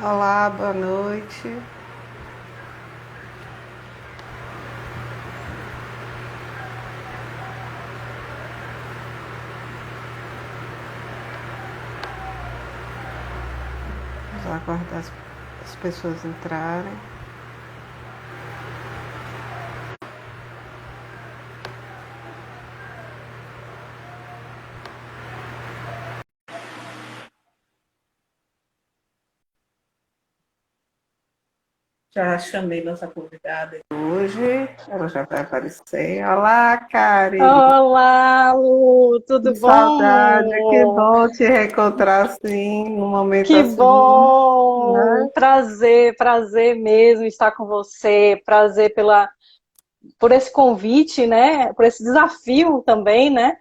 Olá, boa noite. Vamos aguardar as pessoas entrarem. Já chamei nossa convidada hoje, ela já vai aparecer. Olá, Kari. Olá, Lu, Que tudo saudade, que bom? bom te reencontrar assim, num momento Que assim, bom! né? Prazer, prazer mesmo estar com você. Prazer por esse convite, né? Por esse desafio também, né?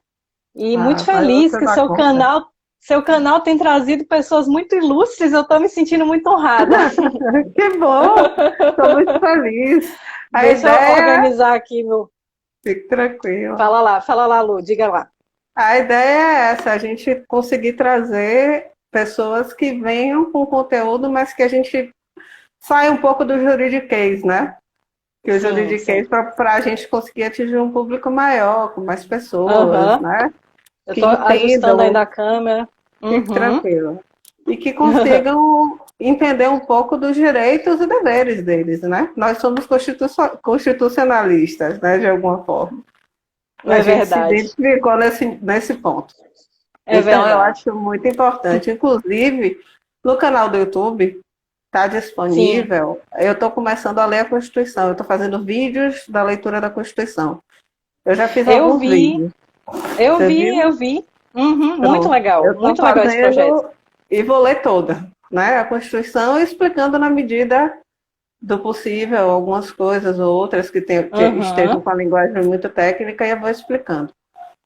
E muito Ah, vai feliz você que dar conta. seu canal tem trazido pessoas muito ilustres. Eu estou me sentindo muito honrada. Que bom, estou muito feliz. A Deixa eu ideia, organizar aqui meu. fique tranquilo. Fala lá, Lu, diga lá. A ideia é essa, a gente conseguir trazer pessoas que venham com conteúdo, mas que a gente saia um pouco do juridiquês, né? Que o Sim, juridiquês sim. para a gente conseguir atingir um público maior, com mais pessoas, Aham. né? Eu Que estou ajustando entendam, ainda a câmera. fique Uhum. tranquilo, e que consigam entender um pouco dos direitos e deveres deles, né? Nós somos constitucionalistas, né, de alguma forma. A É gente se verdade. identificou nesse ponto. É Então, eu verdade. acho muito importante. Inclusive, no canal do YouTube, está Sim, disponível. Eu estou começando a ler a Constituição. Eu estou fazendo vídeos da leitura da Constituição. Eu já fiz eu alguns vi, vídeos. Você eu viu? vi. Uhum, Pronto. Eu estou muito legal esse projeto. fazendo e vou ler toda, né? A Constituição, explicando na medida do possível algumas coisas ou outras que estejam Uhum, com a linguagem muito técnica e eu vou explicando.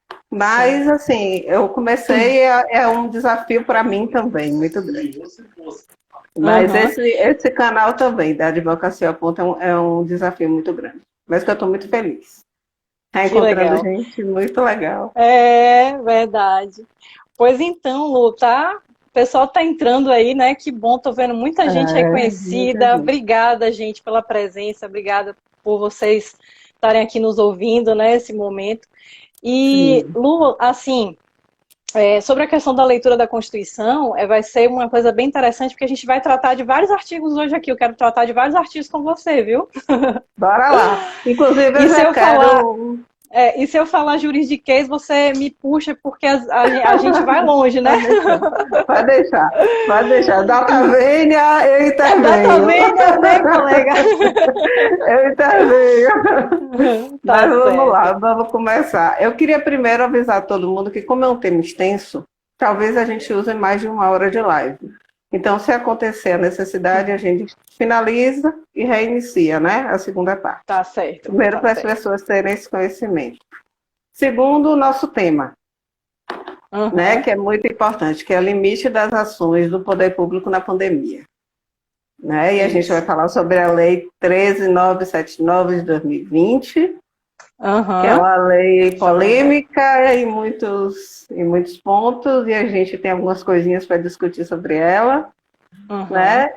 sim, Mas, assim, eu comecei, é um desafio para mim também, muito grande. Mas uhum, esse canal também, da Advocacia à Ponta, é um desafio muito grande. Mas que eu estou muito feliz. Está que encontrando legal. gente muito legal. É verdade. Pois então, Lu, tá? O pessoal tá entrando aí, né? Que bom, tô vendo muita gente É, muita reconhecida. gente. Obrigada, gente, pela presença. Obrigada por vocês estarem aqui nos ouvindo, né? Esse momento. E, Sim. Lu, assim, sobre a questão da leitura da Constituição, vai ser uma coisa bem interessante, porque a gente vai tratar de vários artigos hoje aqui. Eu quero tratar de vários artigos com você, viu? Bora lá. Inclusive, eu E se já eu falar, quero. e se eu falar juridiquês, você me puxa, porque a gente vai longe, né? Pode deixar. Pode deixar. Pode deixar. Data vênia, eu Data intervenho. vênia, né, colega? Eu intervenho. Tá Mas vamos lá, certo. vamos começar. Eu queria primeiro avisar todo mundo que, como é um tema extenso, talvez a gente use mais de 1 hora de live. Então, se acontecer a necessidade, a gente finaliza e reinicia, né? A segunda parte. Tá certo, Primeiro, tá para as certo. pessoas terem esse conhecimento. Segundo, o nosso tema, né? Uhum. Que é muito importante, que é o limite das ações do poder público na pandemia. Né? E a gente vai Isso. falar sobre a Lei 13.979 de 2020, que é Uhum. uma lei Deixa eu lembrar. polêmica em muitos pontos, e a gente tem algumas coisinhas para discutir sobre ela, Uhum. né?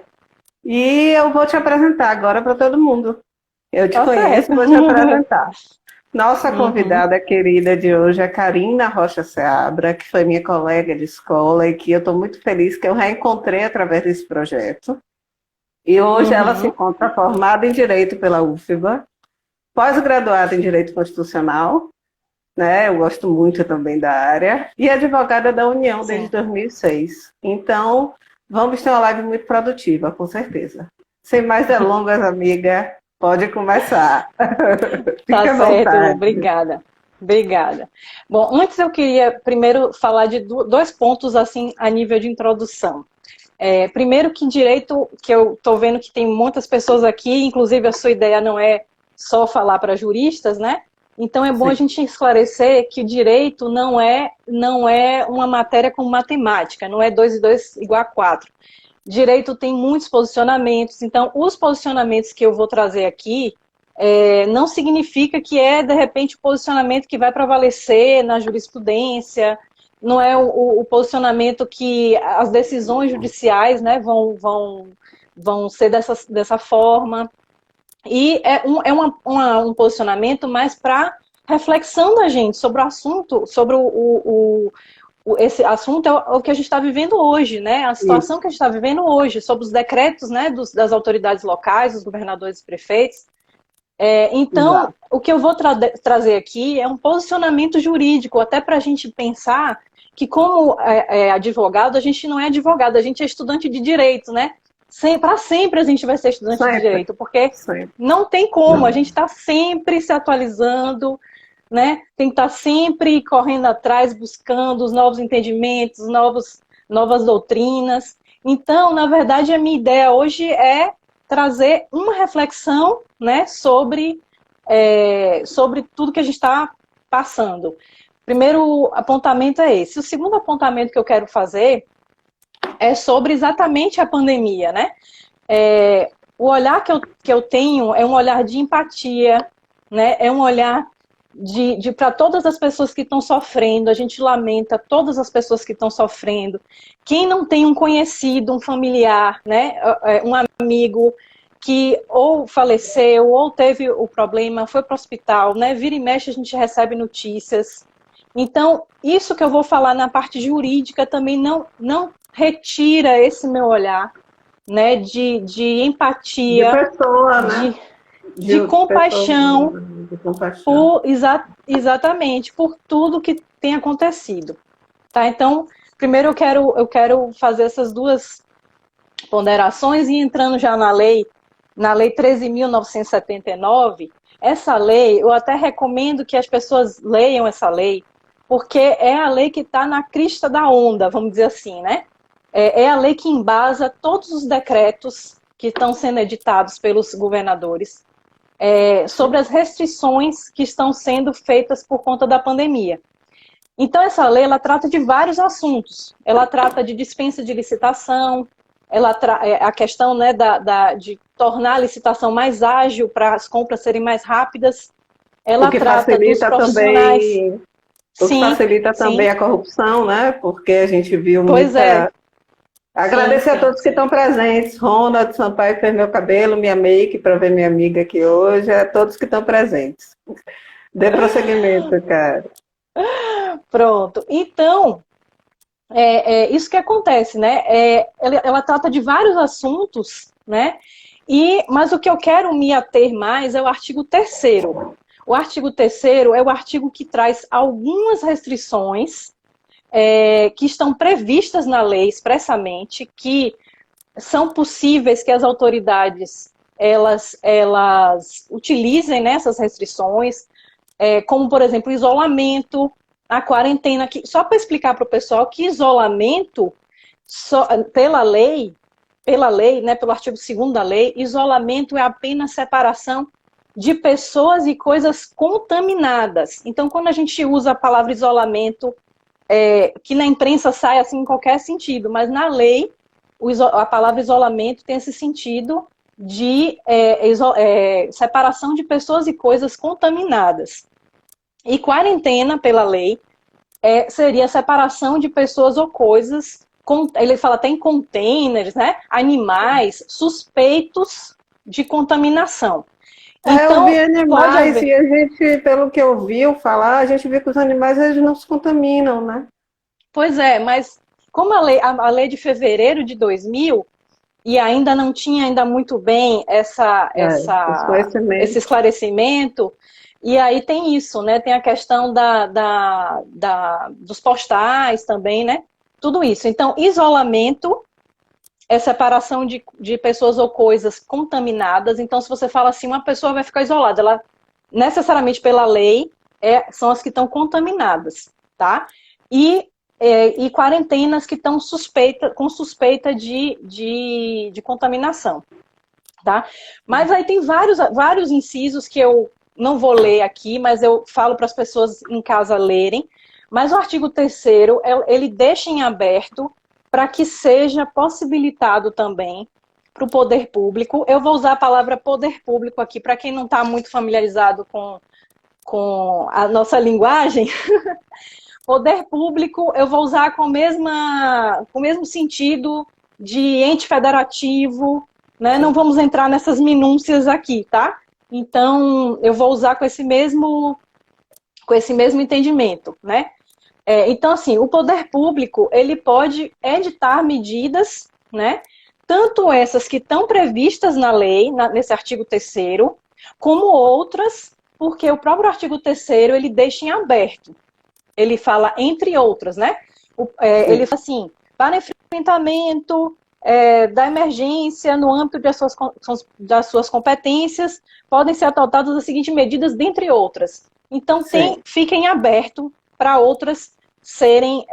E eu vou te apresentar agora para todo mundo. Eu te Tá conheço certo. e vou te apresentar. Nossa Uhum. convidada querida de hoje é Karina Rocha Seabra, que foi minha colega de escola e que eu estou muito feliz que eu reencontrei através desse projeto. E hoje ela se Uhum. encontra formada em Direito pela UFBA, pós-graduada em Direito Constitucional, né? Eu gosto muito também da área, e advogada da União desde Sim. 2006. Então, vamos ter uma live muito produtiva, com certeza. Sem mais delongas, amiga, pode começar. Tá Fique à certo, Lu. vontade. Obrigada. Obrigada. Bom, antes eu queria primeiro falar de dois pontos assim a nível de introdução. Primeiro que direito, que eu estou vendo que tem muitas pessoas aqui, inclusive a sua ideia não é só falar para juristas, né? Então é bom a Sim, gente esclarecer que direito não é uma matéria como matemática, não é 2 e 2 igual a 4. Direito tem muitos posicionamentos, então os posicionamentos que eu vou trazer aqui não significa que de repente, o posicionamento que vai prevalecer na jurisprudência. o posicionamento que as decisões judiciais, né, vão ser dessa forma. E um posicionamento mais para reflexão da gente sobre o assunto, sobre esse assunto é o que a gente está vivendo hoje, né? A situação que a gente está vivendo hoje, sobre os decretos, né, das autoridades locais, dos governadores e prefeitos. Então, o que eu vou trazer aqui é um posicionamento jurídico, até para a gente pensar que, como advogado, a gente não é advogado, a gente é estudante de direito, né? Para sempre a gente vai ser estudante de direito, porque não tem como, a gente está sempre se atualizando, né? Tem que estar sempre correndo atrás, buscando os novos entendimentos, novas doutrinas. Então, na verdade, a minha ideia hoje é trazer uma reflexão, né, sobre tudo que a gente está passando. Primeiro apontamento é esse. O segundo apontamento que eu quero fazer é sobre exatamente a pandemia, né? O olhar que eu tenho é um olhar de empatia, né? É um olhar para todas as pessoas que estão sofrendo. A gente lamenta todas as pessoas que estão sofrendo. Quem não tem um conhecido, um familiar, né? Um amigo que ou faleceu, ou teve o problema, foi para o hospital, né? Vira e mexe a gente recebe notícias. Então, isso que eu vou falar na parte jurídica também não retira esse meu olhar, né, de empatia, de pessoa, né? de compaixão, de compaixão. Exatamente, por tudo que tem acontecido. Tá? Então, primeiro eu quero fazer essas duas ponderações e entrando já na lei 13.979, essa lei, eu até recomendo que as pessoas leiam essa lei, porque é a lei que está na crista da onda, vamos dizer assim, né? É a lei que embasa todos os decretos que estão sendo editados pelos governadores sobre as restrições que estão sendo feitas por conta da pandemia. Então, essa lei, ela trata de vários assuntos. Ela trata de dispensa de licitação, a questão, né, de tornar a licitação mais ágil para as compras serem mais rápidas. Ela trata dos profissionais. O que facilita também a corrupção, né? Porque a gente viu muita... Agradecer a todos que estão presentes. Ronald Sampaio fez meu cabelo, minha make, para ver minha amiga aqui hoje. A todos que estão presentes. Dê prosseguimento, cara. Pronto. Então, isso que acontece, né? Ela trata de vários assuntos, né? Mas o que eu quero me ater mais é o artigo 3º. O artigo 3º é o artigo que traz algumas restrições que estão previstas na lei expressamente, que são possíveis que as autoridades elas utilizem nessas restrições, como, por exemplo, isolamento, a quarentena. Só para explicar para o pessoal que isolamento, pela lei, né, pelo artigo 2º da lei, isolamento é apenas separação de pessoas e coisas contaminadas. Então, quando a gente usa a palavra isolamento, que na imprensa sai assim em qualquer sentido, mas na lei a palavra isolamento tem esse sentido de separação de pessoas e coisas contaminadas. E quarentena, pela lei, seria separação de pessoas ou coisas, ele fala até em containers, né? Animais suspeitos de contaminação. Então, eu vi animais e a gente, pelo que eu vi falar, a gente vê que os animais eles não se contaminam, né? Pois mas como a lei de fevereiro de 2000, e ainda não tinha muito bem esse esclarecimento, e aí tem isso, né? Tem a questão dos postais também, né? Tudo isso. Então, isolamento é separação de pessoas ou coisas contaminadas. Então, se você fala assim, uma pessoa vai ficar isolada, ela necessariamente pela lei são as que estão contaminadas, tá? E quarentenas que estão com suspeita de contaminação, tá? Mas aí tem vários incisos que eu não vou ler aqui, mas eu falo para as pessoas em casa lerem. Mas o artigo 3º, ele deixa em aberto para que seja possibilitado também para o poder público. Eu vou usar a palavra poder público aqui, para quem não está muito familiarizado com a nossa linguagem, Poder público, eu vou usar com o mesmo sentido de ente federativo, né? Não vamos entrar nessas minúcias aqui, tá? Então, eu vou usar com esse mesmo entendimento, né? Então, assim, o poder público, ele pode editar medidas, né? Tanto essas que estão previstas na lei, nesse artigo 3º, como outras, porque o próprio artigo 3º, ele deixa em aberto. Ele fala, entre outras, né? Ele fala assim, para enfrentamento da emergência no âmbito das suas competências, podem ser adotadas as seguintes medidas, dentre outras. Então, fica em aberto para outras serem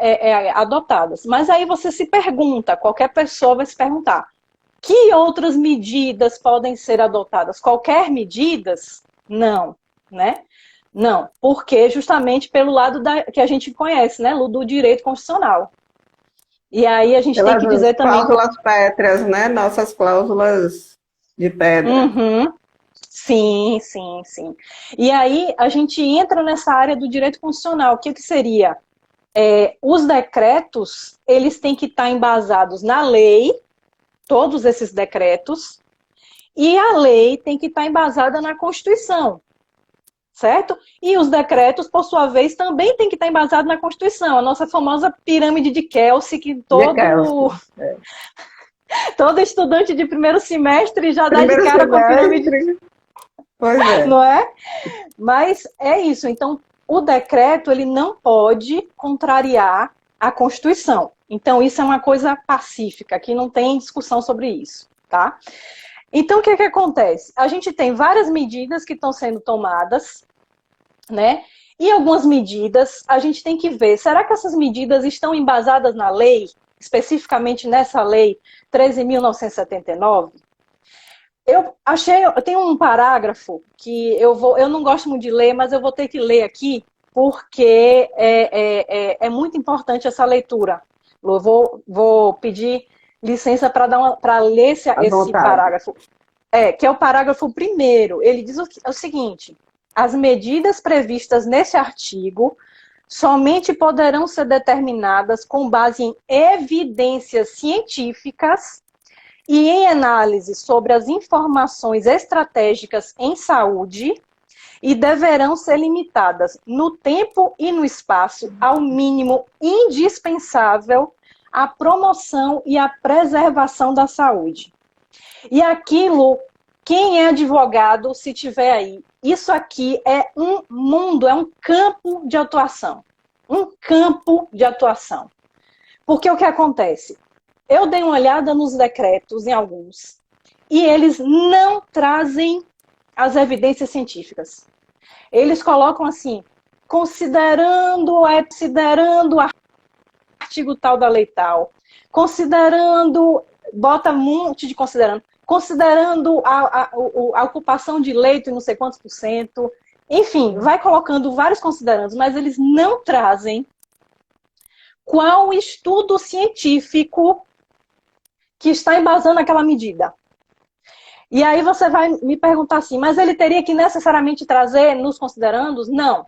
adotadas. Mas aí você se pergunta, qualquer pessoa vai se perguntar, que outras medidas podem ser adotadas? Qualquer medidas? Não, né? Não, porque justamente pelo lado que a gente conhece, né, do direito constitucional. E aí a gente tem que dizer também... Cláusulas pétreas, né? Nossas cláusulas de pedra. Uhum. Sim, sim, sim. E aí a gente entra nessa área do direito constitucional. O que seria? Os decretos, eles têm que estar embasados na lei, todos esses decretos, e a lei tem que estar embasada na Constituição, certo? E os decretos, por sua vez, também tem que estar embasados na Constituição, a nossa famosa pirâmide de Kelsey, que todo estudante de primeiro semestre já dá de cara com a pirâmide. Pois é. Não é? Mas é isso. Então, o decreto, ele não pode contrariar a Constituição. Então, isso é uma coisa pacífica, que não tem discussão sobre isso, tá? Então, o que acontece? A gente tem várias medidas que estão sendo tomadas, né? E algumas medidas, a gente tem que ver, será que essas medidas estão embasadas na lei, especificamente nessa lei 13.979? Eu tenho um parágrafo que eu não gosto muito de ler, mas eu vou ter que ler aqui, porque é muito importante essa leitura. Eu vou pedir licença para ler esse parágrafo. Que é o parágrafo 1º. Ele diz o seguinte: as medidas previstas nesse artigo somente poderão ser determinadas com base em evidências científicas e em análise sobre as informações estratégicas em saúde e deverão ser limitadas no tempo e no espaço ao mínimo indispensável à promoção e à preservação da saúde. E aquilo, quem é advogado, se tiver aí, isso aqui é um mundo, é um campo de atuação. Um campo de atuação. Porque o que acontece? Eu dei uma olhada nos decretos, em alguns, e eles não trazem as evidências científicas. Eles colocam assim, considerando o artigo tal da lei tal, bota um monte de considerando a ocupação de leito em não sei quantos %, enfim, vai colocando vários considerandos, mas eles não trazem qual o estudo científico que está embasando aquela medida. E aí você vai me perguntar assim, mas ele teria que necessariamente trazer nos considerandos? Não.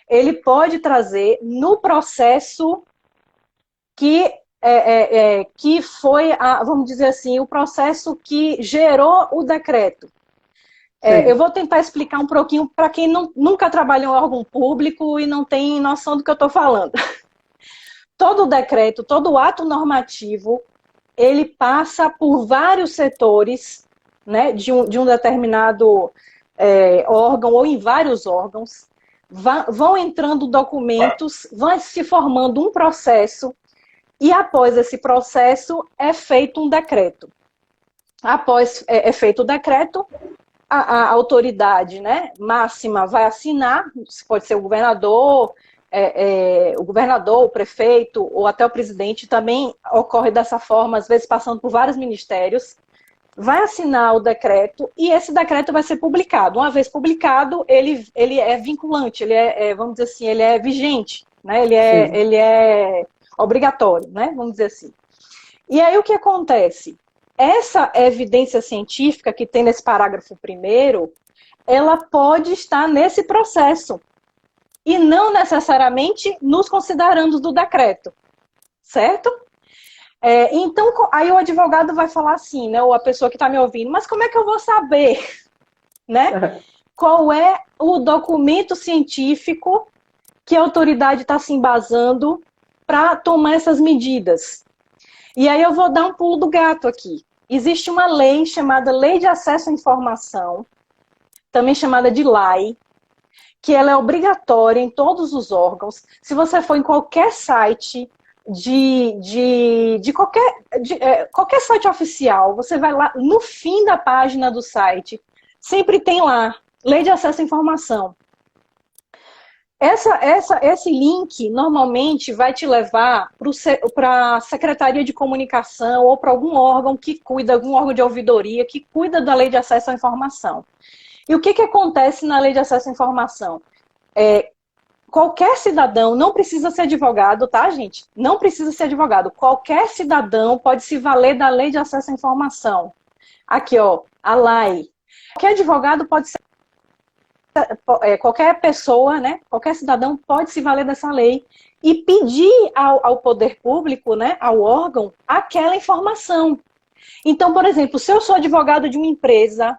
Ele pode trazer no processo que foi, vamos dizer assim, o processo que gerou o decreto. Eu vou tentar explicar um pouquinho para quem nunca trabalhou em órgão público e não tem noção do que eu estou falando. Todo decreto, todo ato normativo, ele passa por vários setores, né, de um determinado órgão ou em vários órgãos, vão entrando documentos, vai se formando um processo e após esse processo é feito um decreto. Após feito o decreto, a autoridade, né, máxima vai assinar, pode ser o governador, o prefeito ou até o presidente, também ocorre dessa forma, às vezes passando por vários ministérios, vai assinar o decreto e esse decreto vai ser publicado. Uma vez publicado, ele é vinculante, vamos dizer assim, ele é vigente, né? Ele é obrigatório, né? Vamos dizer assim. E aí o que acontece? Essa evidência científica que tem nesse parágrafo 1º, ela pode estar nesse processo. e não necessariamente nos considerando do decreto, certo? Então, aí o advogado vai falar assim, né, ou a pessoa que está me ouvindo, mas como é que eu vou saber, né, qual é o documento científico que a autoridade está se embasando para tomar essas medidas? E aí eu vou dar um pulo do gato aqui. Existe uma lei chamada Lei de Acesso à Informação, também chamada de LAI, que ela é obrigatória em todos os órgãos. Se você for em qualquer site qualquer site oficial, você vai lá, no fim da página do site, sempre tem lá, Lei de Acesso à Informação. Esse link, normalmente, vai te levar para a Secretaria de Comunicação ou para algum órgão que cuida, algum órgão de ouvidoria que cuida da Lei de Acesso à Informação. E o que acontece na Lei de Acesso à Informação? Qualquer cidadão, não precisa ser advogado, tá, gente? Não precisa ser advogado. Qualquer cidadão pode se valer da Lei de Acesso à Informação. Aqui, ó, a LAI. Qualquer advogado pode ser, qualquer pessoa, né? Qualquer cidadão pode se valer dessa lei e pedir ao poder público, né? Ao órgão, aquela informação. Então, por exemplo, se eu sou advogado de uma empresa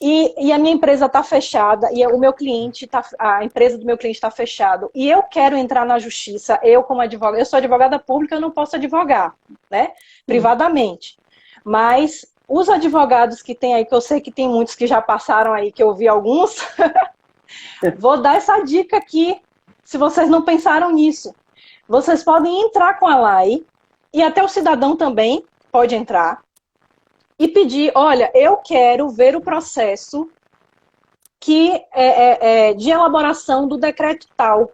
e a minha empresa está fechada, e o meu cliente a empresa do meu cliente está fechada, e eu quero entrar na justiça, eu como advogada, eu sou advogada pública, eu não posso advogar, né, privadamente. Mas os advogados que tem aí, que eu sei que tem muitos que já passaram aí, que eu vi alguns, vou dar essa dica aqui, se vocês não pensaram nisso. Vocês podem entrar com a LAI, e até o cidadão também pode entrar, e pedir, olha, eu quero ver o processo de elaboração do decreto tal,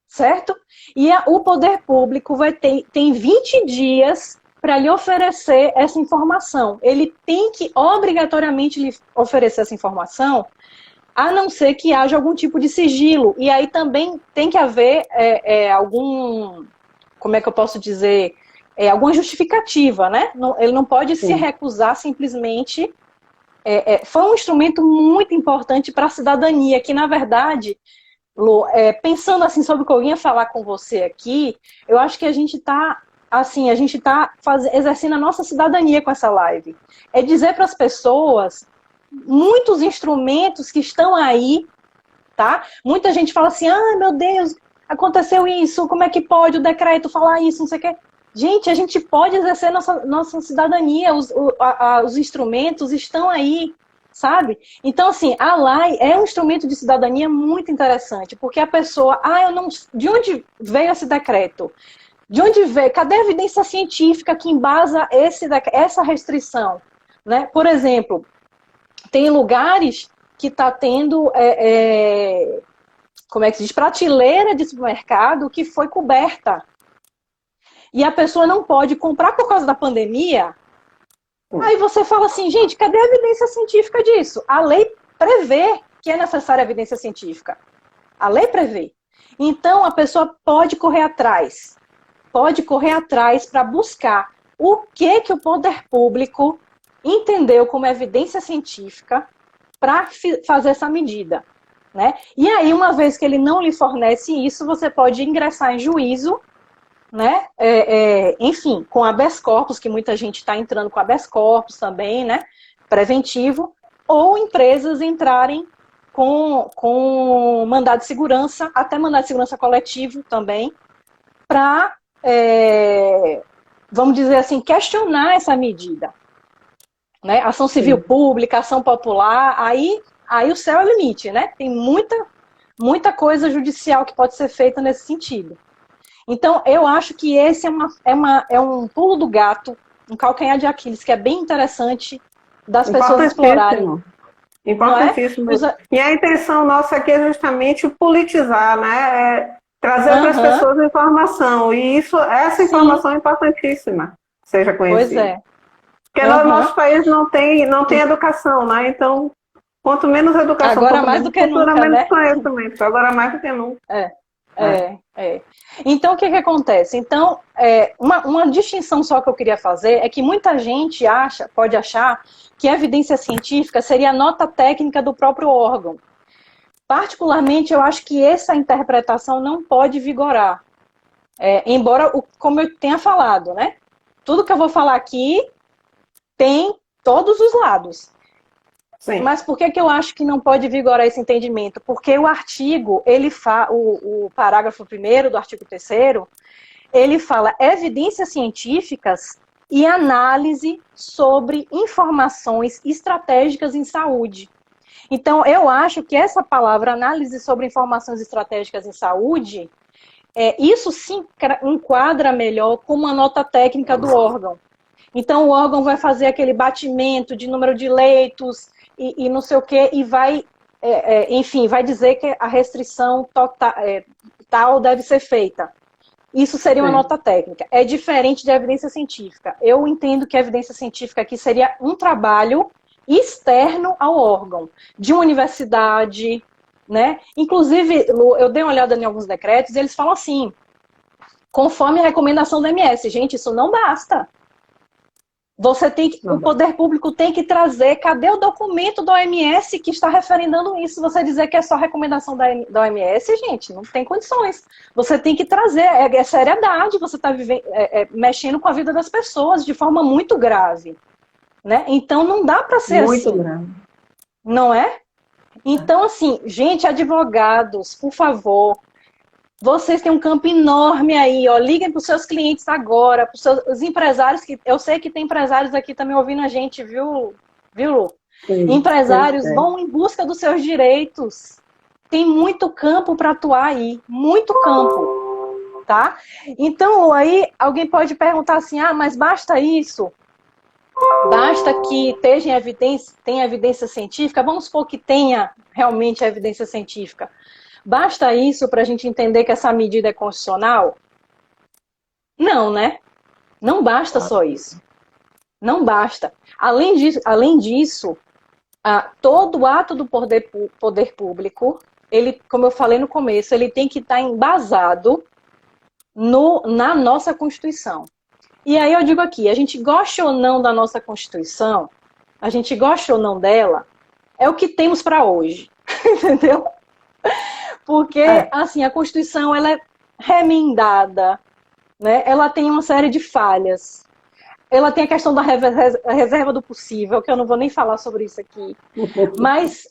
certo? E o poder público tem 20 dias para lhe oferecer essa informação. Ele tem que obrigatoriamente lhe oferecer essa informação, a não ser que haja algum tipo de sigilo. E aí também tem que haver como é que eu posso dizer, alguma justificativa, né? Ele não pode se recusar simplesmente. Foi um instrumento muito importante para a cidadania, que na verdade, Lu, pensando assim sobre o que eu ia falar com você aqui, eu acho que a gente está exercendo a nossa cidadania com essa live. É dizer para as pessoas muitos instrumentos que estão aí, tá? Muita gente fala assim, meu Deus, aconteceu isso, como é que pode o decreto falar isso, não sei o quê. Gente, a gente pode exercer nossa cidadania, os instrumentos estão aí, sabe? Então, assim, a LAI é um instrumento de cidadania muito interessante, porque a pessoa, de onde veio esse decreto? De onde veio? Cadê a evidência científica que embasa essa restrição? Né? Por exemplo, tem lugares que está tendo, como é que se diz, prateleira de supermercado que foi coberta. E a pessoa não pode comprar por causa da pandemia, aí você fala assim, gente, cadê a evidência científica disso? A lei prevê que é necessária a evidência científica. A lei prevê. Então, a pessoa pode correr atrás para buscar o que o poder público entendeu como evidência científica para fazer essa medida. Né? E aí, uma vez que ele não lhe fornece isso, você pode ingressar em juízo, né? Enfim, com habeas corpus, que muita gente está entrando com habeas corpus também, né? Preventivo, ou empresas entrarem com mandado de segurança, até mandado de segurança coletivo também, para, vamos dizer assim, questionar essa medida. Né? Ação civil pública, ação popular, aí o céu é o limite, né? Tem muita coisa judicial que pode ser feita nesse sentido. Então, eu acho que esse é um pulo do gato, um calcanhar de Aquiles, que é bem interessante das pessoas explorarem. Importantíssimo. E a intenção nossa aqui é justamente politizar, né? Trazer para as pessoas informação. E essa informação é importantíssima, seja conhecida. Pois é. Porque no nosso país não tem educação, né? Então, quanto menos educação, agora mais do que nunca, menos né? conhecimento. Agora mais do que nunca. Então, o que acontece? Então, uma distinção só que eu queria fazer é que muita gente pode achar que a evidência científica seria a nota técnica do próprio órgão. Particularmente, eu acho que essa interpretação não pode vigorar. Embora, como eu tenha falado, né? Tudo que eu vou falar aqui tem todos os lados. Sim. Mas por que eu acho que não pode vigorar esse entendimento? Porque o artigo, o parágrafo 1º do artigo 3º, ele fala evidências científicas e análise sobre informações estratégicas em saúde. Então, eu acho que essa palavra, análise sobre informações estratégicas em saúde, isso se enquadra melhor como uma nota técnica do órgão. Então, o órgão vai fazer aquele batimento de número de leitos e não sei o quê, e vai, enfim, vai dizer que a restrição tal deve ser feita. Isso seria uma nota técnica. É diferente de evidência científica. Eu entendo que a evidência científica aqui seria um trabalho externo ao órgão, de uma universidade, né? Inclusive, Lu, eu dei uma olhada em alguns decretos, e eles falam assim, conforme a recomendação da OMS. Gente, isso não basta. O poder público tem que trazer, cadê o documento da OMS que está referendando isso? Você dizer que é só recomendação da OMS, gente, não tem condições. Você tem que trazer, é seriedade, você está mexendo com a vida das pessoas de forma muito grave. Né? Então não dá para ser muito assim. Grave. Não é? Então, assim, gente, advogados, por favor, vocês têm um campo enorme aí, ó. Liguem para os seus clientes agora, para os empresários, que eu sei que tem empresários aqui também ouvindo a gente, viu, Lu? Sim, empresários vão em busca dos seus direitos. Tem muito campo para atuar aí, muito campo, tá? Então, aí alguém pode perguntar assim, mas basta isso? Basta que tenha evidência científica? Vamos supor que tenha realmente a evidência científica. Basta isso para a gente entender que essa medida é constitucional? Não, né? Não basta só isso. Não basta. Além disso, todo ato do poder público, ele, como eu falei no começo, ele tem que estar embasado na nossa Constituição. E aí eu digo aqui, a gente gosta ou não da nossa Constituição, a gente gosta ou não dela, é o que temos para hoje, entendeu? Porque, assim, a Constituição, ela é remendada, né? Ela tem uma série de falhas. Ela tem a questão da reserva do possível, que eu não vou nem falar sobre isso aqui. Mas...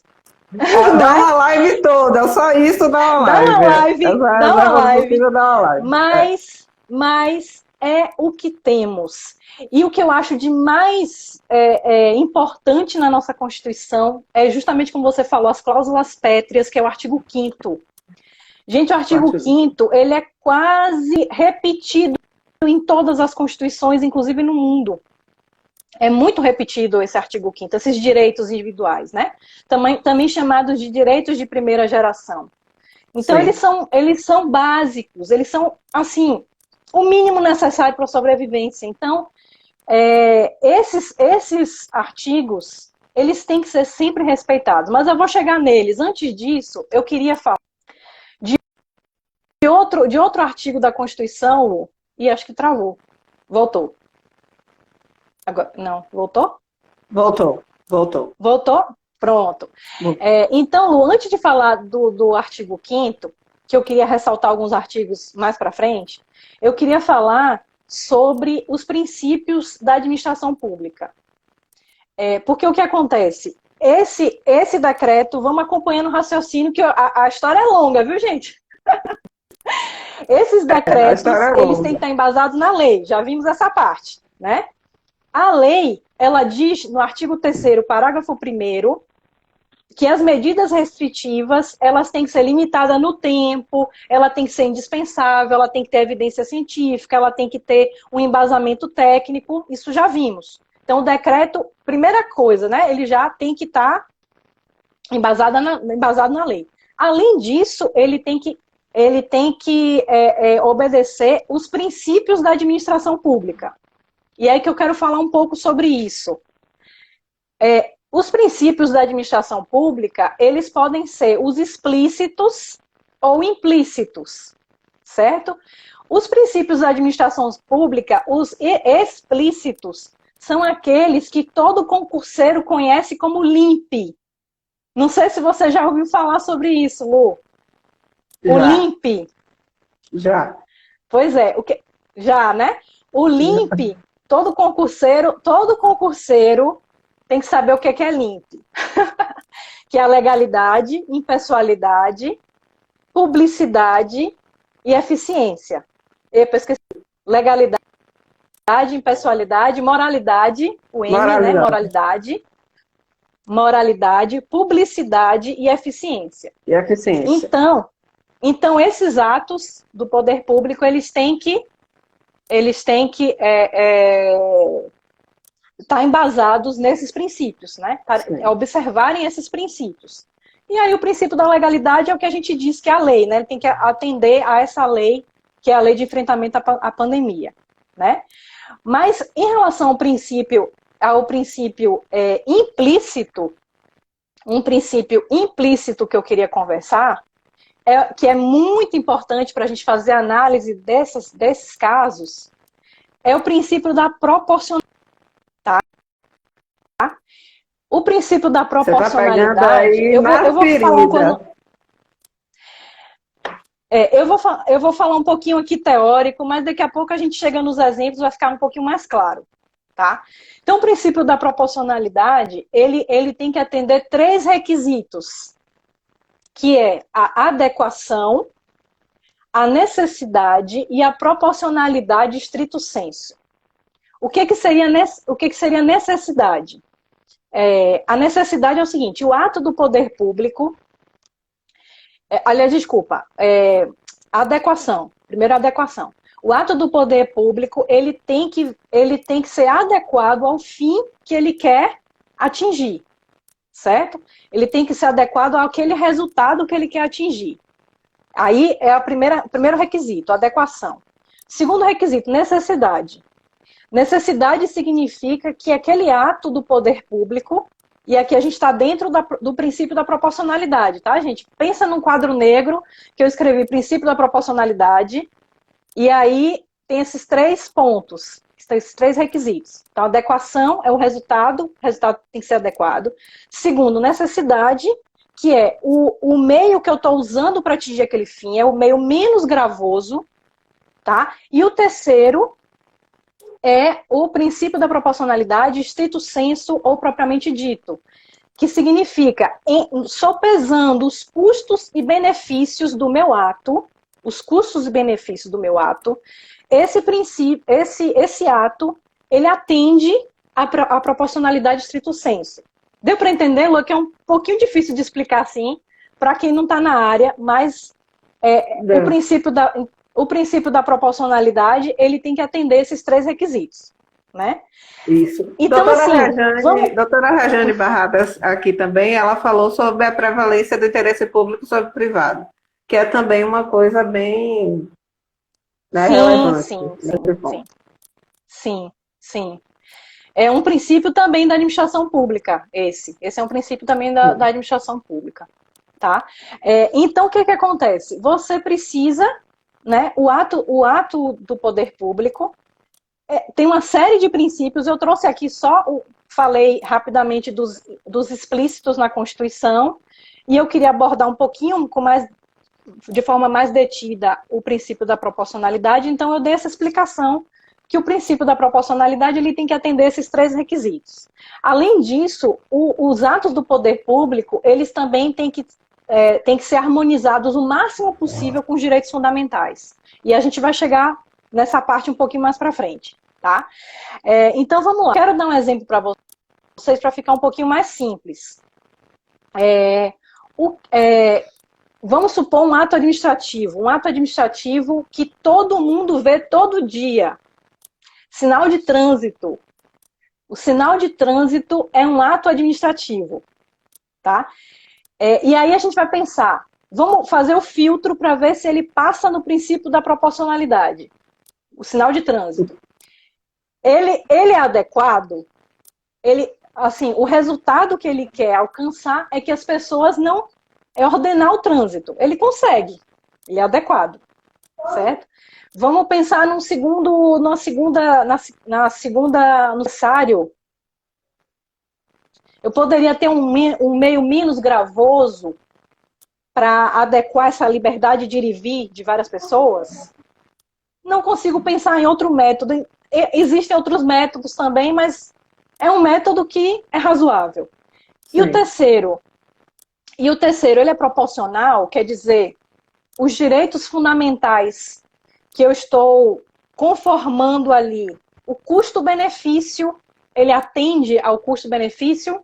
Dá uma live toda, só isso dá uma live. Dá uma live. Mas é o que temos. E o que eu acho de mais importante na nossa Constituição é justamente, como você falou, as cláusulas pétreas, que é o artigo 5º. Gente, o artigo 5º, ele é quase repetido em todas as constituições, inclusive no mundo. É muito repetido esse artigo 5º, esses direitos individuais, né? Também chamados de direitos de primeira geração. Então, eles são básicos, eles são, assim, o mínimo necessário para a sobrevivência. Então, esses artigos, eles têm que ser sempre respeitados. Mas eu vou chegar neles. Antes disso, eu queria falar de outro artigo da Constituição, Lu, e acho que travou. Voltou. Agora, não, voltou? Voltou. Voltou? Pronto. Então, Lu, antes de falar do artigo 5º, que eu queria ressaltar alguns artigos mais para frente, eu queria falar sobre os princípios da administração pública. Porque o que acontece? Esse decreto, vamos acompanhando o raciocínio, que a história é longa, viu, gente? Esses decretos, eles têm que estar embasados na lei, já vimos essa parte, né? A lei, ela diz no artigo 3º, parágrafo 1º, que as medidas restritivas, elas têm que ser limitadas no tempo, ela tem que ser indispensável, ela tem que ter evidência científica, ela tem que ter um embasamento técnico, isso já vimos. Então, o decreto, primeira coisa, né, ele já tem que estar embasado na lei. Além disso, ele tem que obedecer os princípios da administração pública. E é aí que eu quero falar um pouco sobre isso. Os princípios da administração pública, eles podem ser os explícitos ou implícitos, certo? Os princípios da administração pública, os explícitos, são aqueles que todo concurseiro conhece como LIMP. Não sei se você já ouviu falar sobre isso, Lu. O Já, LIMP. já. Pois é, já, né? O LIMP, todo concurseiro tem que saber o que é LIMP. Que é a legalidade, impessoalidade, publicidade e eficiência. Epa, esqueci. Legalidade, impessoalidade, moralidade, o M, né? Moralidade, publicidade e eficiência. E eficiência. Então esses atos do poder público, eles têm que estar embasados nesses princípios, né? Observarem esses princípios. E aí o princípio da legalidade é o que a gente diz que é a lei, né? Ele tem que atender a essa lei, que é a lei de enfrentamento à pandemia, né? Mas em relação ao princípio implícito, um princípio implícito que eu queria conversar, que é muito importante para a gente fazer análise desses casos, é o princípio da proporcionalidade. O princípio da proporcionalidade, eu vou falar um coisa. Eu vou falar um pouquinho aqui teórico, mas daqui a pouco a gente chega nos exemplos, vai ficar um pouquinho mais claro, tá? Então, o princípio da proporcionalidade, ele tem que atender 3 requisitos, que é a adequação, a necessidade e a proporcionalidade estrito sensu. O que seria necessidade? A necessidade é o seguinte: o ato do poder público, adequação. Primeiro, a adequação. O ato do poder público, ele tem que ser adequado ao fim que ele quer atingir, certo? Ele tem que ser adequado àquele resultado que ele quer atingir. Aí é o primeiro requisito, adequação. Segundo requisito, necessidade. Necessidade significa que aquele ato do poder público, e aqui a gente está dentro do princípio da proporcionalidade, tá, gente? Pensa num quadro negro que eu escrevi princípio da proporcionalidade, e aí tem esses 3 pontos, esses 3 requisitos. Então, adequação é o resultado tem que ser adequado. Segundo, necessidade, que é o meio que eu estou usando para atingir aquele fim, é o meio menos gravoso, tá? E o terceiro é o princípio da proporcionalidade estrito sensu ou propriamente dito, que significa, sopesando os custos e benefícios do meu ato, esse ato, ele atende à proporcionalidade estrito sensu. Deu para entender, Lu, que é um pouquinho difícil de explicar assim, para quem não está na área, mas o princípio da proporcionalidade, ele tem que atender esses 3 requisitos, né? Isso. Então, Doutora Rajane Barradas, aqui também, ela falou sobre a prevalência do interesse público sobre o privado, que é também uma coisa bem, né, relevante. Sim. É um princípio também da administração pública, esse é um princípio também da administração pública, tá? Então, o que acontece? Você precisa, né, o ato do poder público tem uma série de princípios. Eu trouxe aqui falei rapidamente dos explícitos na Constituição, e eu queria abordar um pouquinho de forma mais detida o princípio da proporcionalidade. Então eu dei essa explicação, que o princípio da proporcionalidade ele tem que atender esses 3 requisitos. Além disso, os atos do poder público, eles também têm que ser harmonizados o máximo possível com os direitos fundamentais. E a gente vai chegar nessa parte um pouquinho mais para frente, tá? Então, vamos lá. Quero dar um exemplo para vocês, para ficar um pouquinho mais simples. Vamos supor um ato administrativo que todo mundo vê todo dia. Sinal de trânsito. O sinal de trânsito é um ato administrativo, tá? E aí a gente vai pensar, vamos fazer o filtro para ver se ele passa no princípio da proporcionalidade. O sinal de trânsito. Ele é adequado? O resultado que ele quer alcançar é que as pessoas não... É ordenar o trânsito. Ele consegue. Ele é adequado. Certo? Vamos pensar no necessário. Eu poderia ter um meio menos gravoso para adequar essa liberdade de ir e vir de várias pessoas? Não consigo pensar em outro método. Existem outros métodos também, mas é um método que é razoável. E o terceiro? Ele é proporcional, quer dizer, os direitos fundamentais que eu estou conformando ali, o custo-benefício, ele atende ao custo-benefício?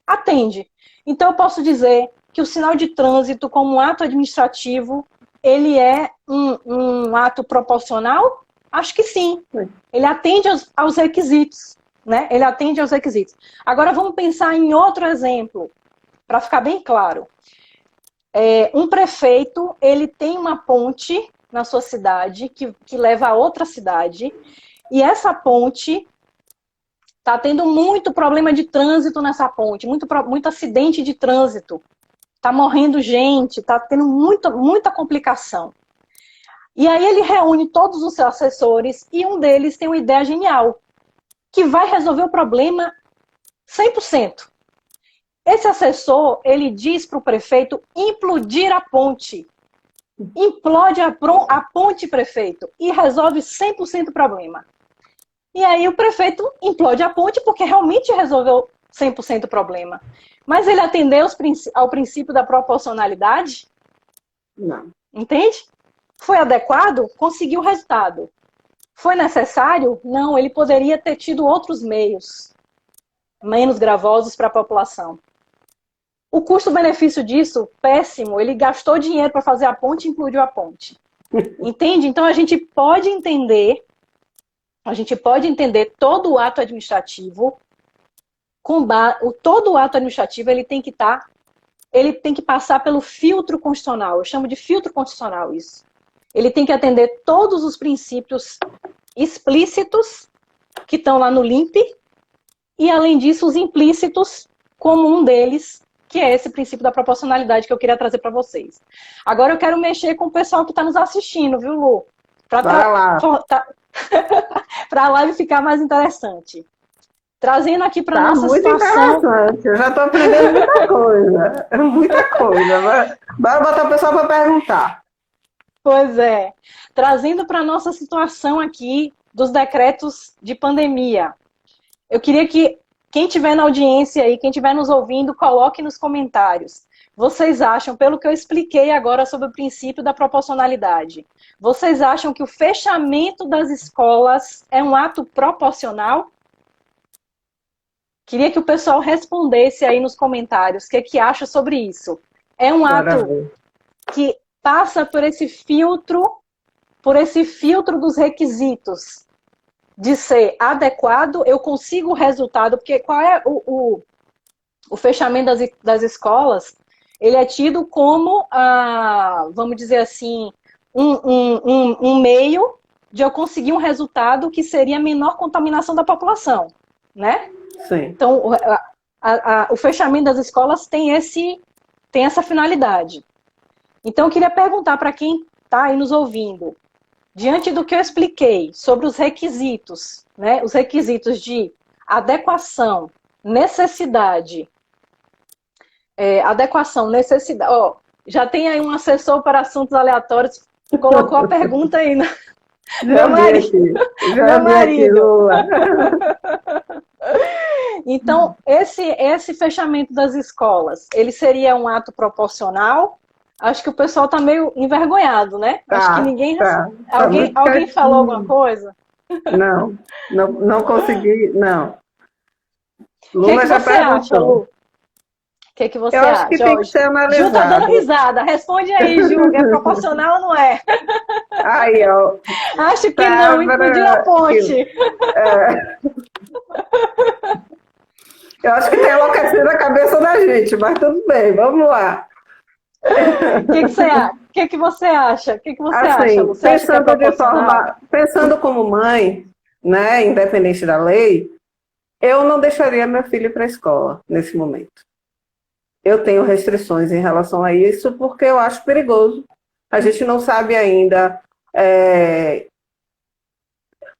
Atende. Então, eu posso dizer que o sinal de trânsito, como um ato administrativo, ele é um ato proporcional? Acho que sim. Ele atende aos requisitos, né? Ele atende aos requisitos. Agora, vamos pensar em outro exemplo, para ficar bem claro. Um prefeito, ele tem uma ponte na sua cidade que leva a outra cidade, e essa ponte está tendo muito problema de trânsito nessa ponte, muito acidente de trânsito, está morrendo gente, está tendo muita complicação. E aí ele reúne todos os seus assessores e um deles tem uma ideia genial, que vai resolver o problema 100%. Esse assessor, ele diz para o prefeito implodir a ponte. Implode a ponte, prefeito, e resolve 100% o problema. E aí o prefeito implode a ponte porque realmente resolveu 100% o problema. Mas ele atendeu ao princípio da proporcionalidade? Não. Entende? Foi adequado? Conseguiu o resultado. Foi necessário? Não, ele poderia ter tido outros meios menos gravosos para a população. O custo-benefício disso, péssimo, ele gastou dinheiro para fazer a ponte e implodiu a ponte. Entende? Então a gente pode entender todo o ato administrativo, todo o ato administrativo ele tem que passar pelo filtro constitucional. Eu chamo de filtro constitucional isso. Ele tem que atender todos os princípios explícitos que estão lá no LIMP e, além disso, os implícitos, como um deles, que é esse princípio da proporcionalidade que eu queria trazer para vocês. Agora eu quero mexer com o pessoal que está nos assistindo, viu, Lu? Para a live ficar mais interessante. Trazendo aqui para nossa situação... Interessante. Eu já estou aprendendo muita coisa. Muita coisa. Bora botar o pessoal para perguntar. Pois é. Trazendo para nossa situação aqui dos decretos de pandemia. Eu queria que quem estiver na audiência aí, quem estiver nos ouvindo, coloque nos comentários. Vocês acham, pelo que eu expliquei agora sobre o princípio da proporcionalidade, vocês acham que o fechamento das escolas é um ato proporcional? Queria que o pessoal respondesse aí nos comentários o que acha sobre isso. É um ato que passa por esse filtro dos requisitos de ser adequado, eu consigo o resultado, porque qual é o fechamento das escolas? Ele é tido como, vamos dizer assim, um meio de eu conseguir um resultado que seria a menor contaminação da população, né? Sim. Então, o fechamento das escolas tem essa finalidade. Então, eu queria perguntar para quem está aí nos ouvindo, diante do que eu expliquei sobre os requisitos, né? Os requisitos de adequação, necessidade. Ó, já tem aí um assessor para assuntos aleatórios, colocou a pergunta aí. Meu marido. Então, esse fechamento das escolas, ele seria um ato proporcional? Acho que o pessoal está meio envergonhado, né? Acho que ninguém... Alguém falou alguma coisa? Não consegui, não. Lula já perguntou. O que você acha? Eu acho que tem que ser analisado. Ju tá dando risada. Responde aí, Ju. É proporcional ou não é? Aí, ó. Acho que não, impediu a ponte. Eu acho que tem enlouquecido a cabeça da gente, mas tudo bem, vamos lá. O que você acha? O que você acha? Você pensando acha que é pensando como mãe, né, independente da lei, eu não deixaria meu filho para a escola nesse momento. Eu tenho restrições em relação a isso porque eu acho perigoso. A gente não sabe ainda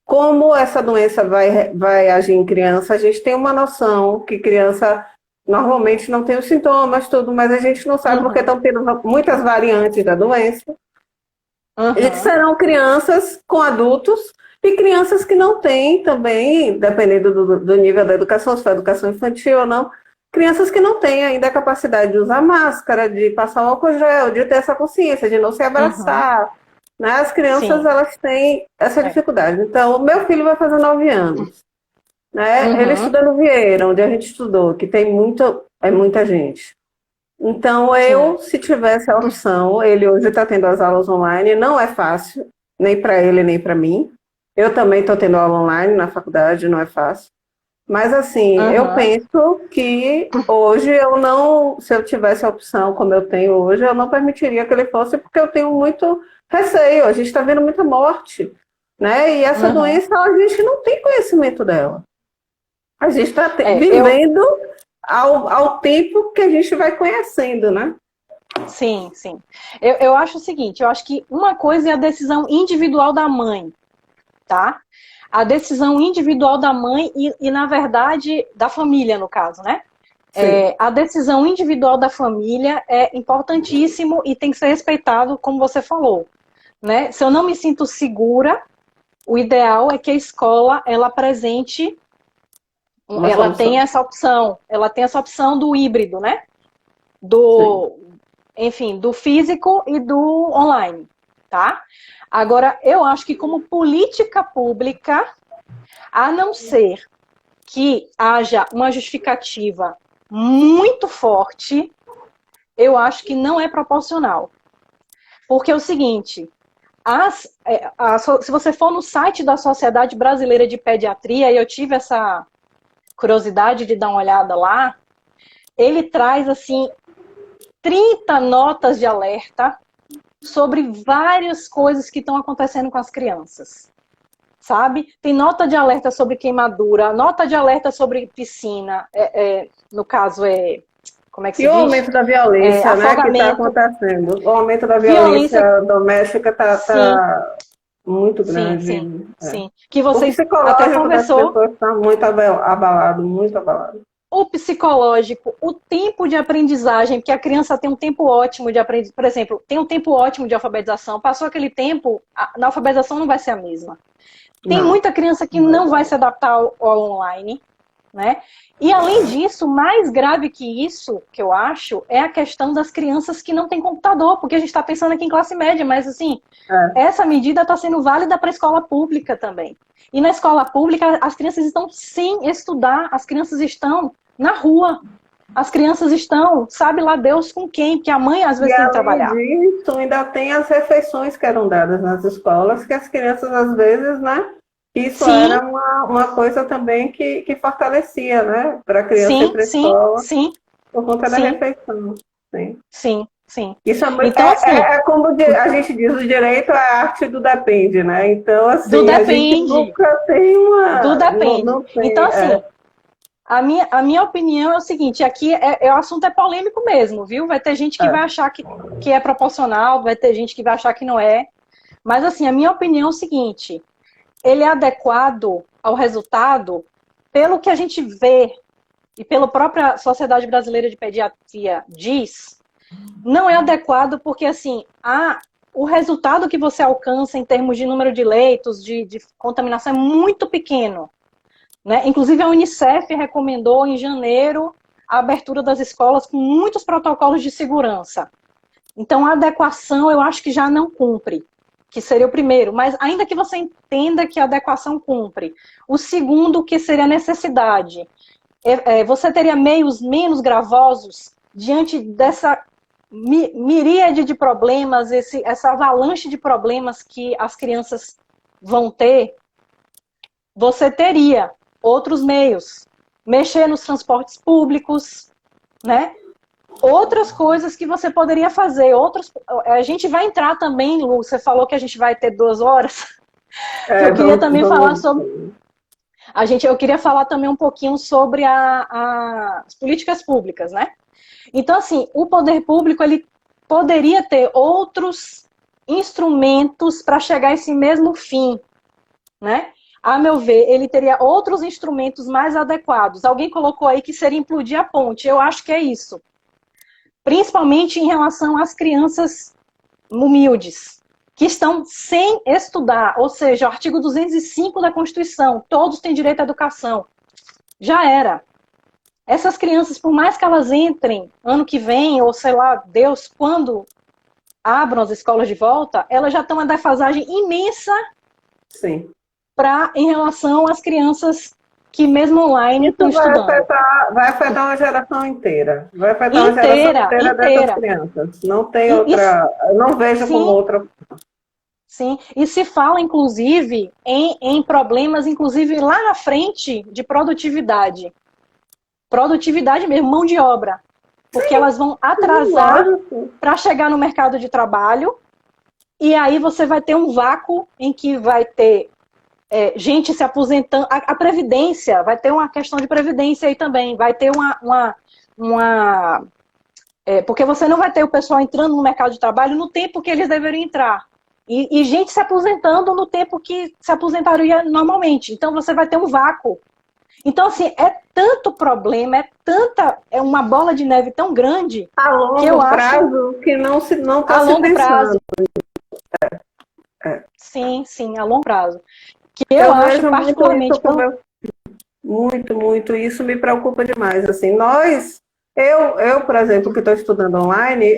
como essa doença vai agir em criança. A gente tem uma noção que criança normalmente não tem os sintomas, tudo, mas a gente não sabe porque estão tendo muitas variantes da doença. Eles serão crianças com adultos e crianças que não têm também, dependendo do nível da educação, se for educação infantil ou não, crianças que não têm ainda a capacidade de usar máscara, de passar o álcool gel, de ter essa consciência, de não se abraçar. Né? As crianças, Sim. elas têm essa dificuldade. Então, o meu filho vai fazer 9 anos. Né? Ele estuda no Vieira, onde a gente estudou, que tem muita gente. Então, se tivesse a opção, ele hoje está tendo as aulas online, não é fácil, nem para ele, nem para mim. Eu também estou tendo aula online na faculdade, não é fácil. Mas, assim, eu penso que hoje se eu tivesse a opção como eu tenho hoje, eu não permitiria que ele fosse, porque eu tenho muito receio. A gente está vendo muita morte, né? E essa doença, a gente não tem conhecimento dela. A gente está vivendo ao tempo que a gente vai conhecendo, né? Sim, sim. Eu acho o seguinte, eu acho que uma coisa é a decisão individual da mãe, tá? A decisão individual da mãe e na verdade, da família, no caso, né? A decisão individual da família é importantíssimo e tem que ser respeitado, como você falou, né? Se eu não me sinto segura, o ideal é que a escola, ela apresente, ela tem essa opção do híbrido, né? Enfim, do físico e do online, tá? Agora, eu acho que como política pública, a não ser que haja uma justificativa muito forte, eu acho que não é proporcional. Porque é o seguinte, se você for no site da Sociedade Brasileira de Pediatria, e eu tive essa curiosidade de dar uma olhada lá, ele traz, assim, 30 notas de alerta sobre várias coisas que estão acontecendo com as crianças, sabe? Tem nota de alerta sobre queimadura, nota de alerta sobre piscina, no caso como é que se diz? E o aumento da violência, né, que está acontecendo. O aumento da violência doméstica está muito grande. Sim. Que você o psicológico das pessoas está muito abalado, muito abalado. O psicológico, o tempo de aprendizagem, porque a criança tem um tempo ótimo de aprendizagem, por exemplo, tem um tempo ótimo de alfabetização, passou aquele tempo, na alfabetização não vai ser a mesma. Tem muita criança que não vai se adaptar ao online, né? E além disso, mais grave que isso, que eu acho, é a questão das crianças que não têm computador, porque a gente está pensando aqui em classe média, mas assim, essa medida está sendo válida para a escola pública também. E na escola pública, as crianças estão sem estudar, as crianças estão na rua. As crianças estão, sabe lá Deus com quem, porque a mãe às vezes tem que trabalhar. E disso, ainda tem as refeições que eram dadas nas escolas, que as crianças às vezes, né? Isso era uma coisa também que fortalecia, né? Para a criança ir para a escola, por conta da refeição. Sim. Isso é como a gente diz, o direito é a arte do depende, né? Então, assim, do depende. A gente nunca tem uma... Do depende. Não tem, então, assim, a minha opinião é o seguinte, aqui o assunto é polêmico mesmo, viu? Vai ter gente que vai achar que é proporcional, vai ter gente que vai achar que não é. Mas, assim, a minha opinião é o seguinte, ele é adequado ao resultado pelo que a gente vê e pela própria Sociedade Brasileira de Pediatria diz, não é adequado porque, assim, o resultado que você alcança em termos de número de leitos, de contaminação é muito pequeno. Né? Inclusive, a Unicef recomendou em janeiro a abertura das escolas com muitos protocolos de segurança. Então, a adequação eu acho que já não cumpre, que seria o primeiro. Mas ainda que você entenda que a adequação cumpre. O segundo, que seria a necessidade. Você teria meios menos gravosos diante dessa miríade de problemas, essa avalanche de problemas que as crianças vão ter. Você teria outros meios, mexer nos transportes públicos, né? Outras coisas que você poderia fazer. A gente vai entrar também, Lu, você falou que a gente vai ter 2 horas. Eu queria também falar sobre... Eu queria falar também um pouquinho sobre as políticas públicas, né? Então, assim, o poder público, ele poderia ter outros instrumentos para chegar a esse mesmo fim, né? a meu ver, ele teria outros instrumentos mais adequados. Alguém colocou aí que seria implodir a ponte. Eu acho que é isso. Principalmente em relação às crianças humildes, que estão sem estudar. Ou seja, o artigo 205 da Constituição, todos têm direito à educação. Já era. Essas crianças, por mais que elas entrem ano que vem, ou sei lá, Deus, quando abram as escolas de volta, elas já estão em defasagem imensa. Sim. Em relação às crianças que mesmo online estão estudando. Vai afetar uma geração inteira. Vai afetar uma geração inteira dessas crianças. Não tem outra. Eu não vejo como outra. Sim, e se fala, inclusive, em problemas, inclusive, lá na frente, de produtividade. Produtividade mesmo, mão de obra. Porque elas vão atrasar para chegar no mercado de trabalho, e aí você vai ter um vácuo em que vai ter gente se aposentando. A Previdência, vai ter uma questão de Previdência aí também. Vai ter porque você não vai ter o pessoal entrando no mercado de trabalho no tempo que eles deveriam entrar. E gente se aposentando no tempo que se aposentaria normalmente. Então você vai ter um vácuo. Então, assim, é tanto problema, é uma bola de neve tão grande a longo que eu prazo acho que não está se longo pensando. Prazo. Sim, a longo prazo. Que eu acho particularmente muito, isso me preocupa demais. Assim, eu, por exemplo, que estou estudando online,